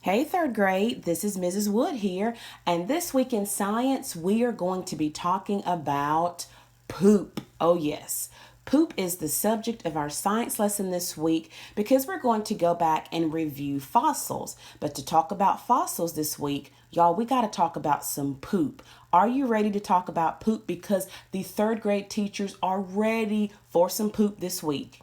Hey, third grade, this is Mrs. Wood here, and this week in science, we are going to be talking about poop. Oh, yes. Poop is the subject of our science lesson this week because we're going to go back and review fossils. But to talk about fossils this week, y'all, we got to talk about some poop. Are you ready to talk about poop? Because the third grade teachers are ready for some poop this week.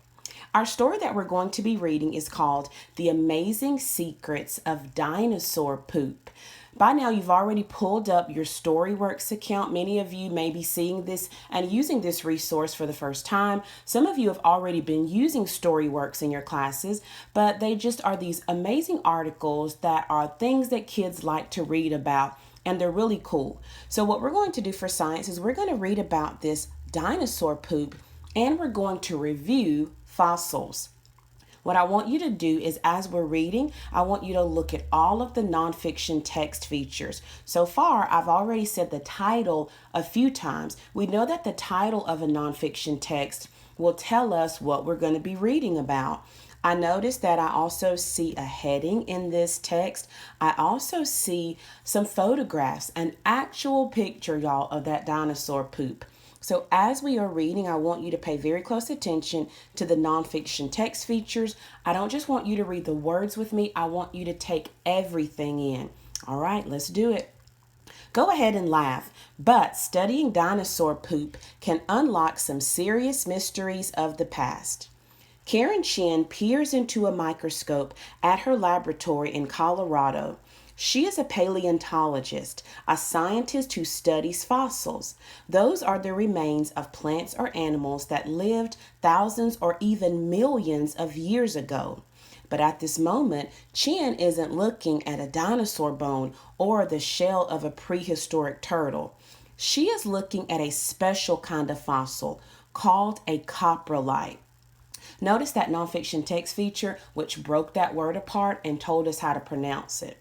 Our story that we're going to be reading is called The Amazing Secrets of Dinosaur Poop. By now, you've already pulled up your Storyworks account. Many of you may be seeing this and using this resource for the first time. Some of you have already been using Storyworks in your classes, but they just are these amazing articles that are things that kids like to read about, and they're really cool. So what we're going to do for science is we're going to read about this dinosaur poop, and we're going to review fossils. What I want you to do is, as we're reading, I want you to look at all of the nonfiction text features. So far, I've already said the title a few times. We know that the title of a nonfiction text will tell us what we're going to be reading about. I noticed that I also see a heading in this text. I also see some photographs, an actual picture, y'all, of that dinosaur poop. So as we are reading, I want you to pay very close attention to the nonfiction text features. I don't just want you to read the words with me. I want you to take everything in. All right, let's do it. Go ahead and laugh, but studying dinosaur poop can unlock some serious mysteries of the past. Karen Chen peers into a microscope at her laboratory in Colorado. She is a paleontologist, a scientist who studies fossils. Those are the remains of plants or animals that lived thousands or even millions of years ago. But at this moment, Chen isn't looking at a dinosaur bone or the shell of a prehistoric turtle. She is looking at a special kind of fossil called a coprolite. Notice that nonfiction text feature, which broke that word apart and told us how to pronounce it.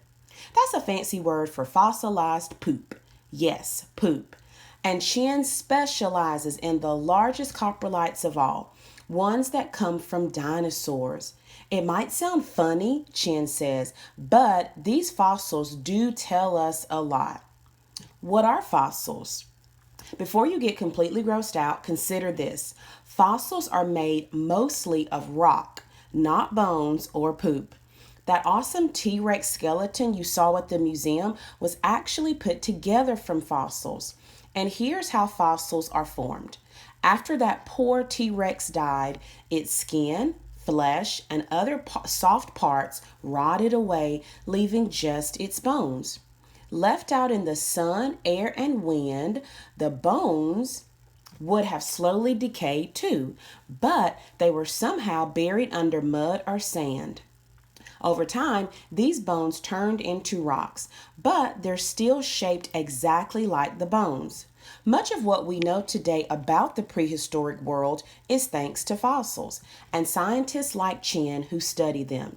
That's a fancy word for fossilized poop. Yes, poop. And Chen specializes in the largest coprolites of all, ones that come from dinosaurs. It might sound funny, Chen says, but these fossils do tell us a lot. What are fossils? Before you get completely grossed out, consider this. Fossils are made mostly of rock, not bones or poop. That awesome T-Rex skeleton you saw at the museum was actually put together from fossils. And here's how fossils are formed. After that poor T-Rex died, its skin, flesh, and other soft parts rotted away, leaving just its bones. Left out in the sun, air, and wind, the bones would have slowly decayed too, but they were somehow buried under mud or sand. Over time, these bones turned into rocks, but they're still shaped exactly like the bones. Much of what we know today about the prehistoric world is thanks to fossils and scientists like Chen who study them.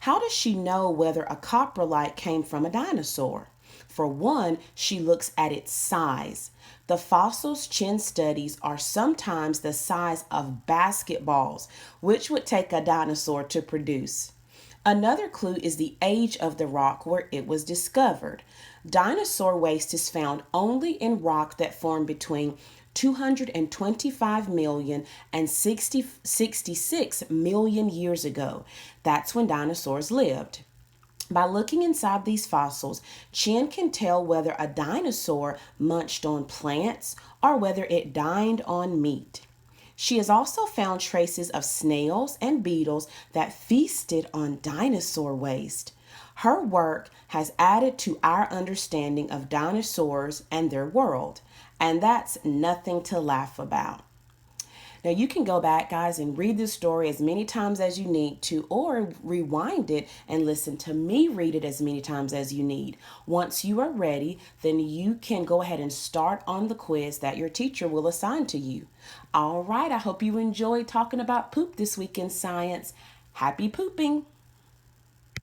How does she know whether a coprolite came from a dinosaur? For one, she looks at its size. The fossils Chen studies are sometimes the size of basketballs, which would take a dinosaur to produce. Another clue is the age of the rock where it was discovered. Dinosaur waste is found only in rock that formed between 225 million and 66 million years ago. That's when dinosaurs lived. By looking inside these fossils, Chen can tell whether a dinosaur munched on plants or whether it dined on meat. She has also found traces of snails and beetles that feasted on dinosaur waste. Her work has added to our understanding of dinosaurs and their world, and that's nothing to laugh about. Now, you can go back, guys, and read this story as many times as you need to, or rewind it and listen to me read it as many times as you need. Once you are ready, then you can go ahead and start on the quiz that your teacher will assign to you. All right, I hope you enjoyed talking about poop this week in science. Happy pooping!